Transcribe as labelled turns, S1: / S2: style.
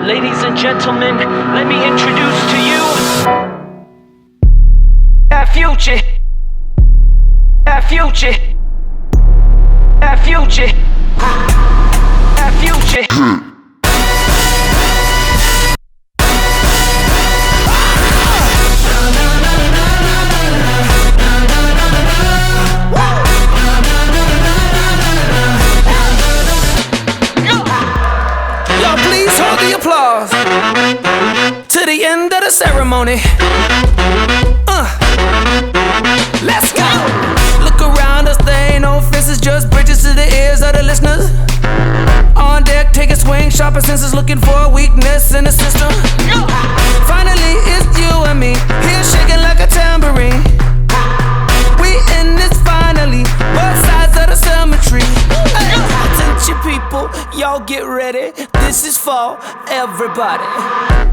S1: Ladies and gentlemen, let me introduce to you our future. Our future. Our future. Our future.
S2: Please hold the applause to the end of the ceremony. Let's go. Look around us, there ain't no fences, just bridges to the ears of the listeners. On deck, take a swing, sharper senses, looking for a weakness in the system. Finally, it's you and me, here shaking like a tambourine. We in this finally, both sides of the cemetery. Attention people, y'all get ready. This is for everybody.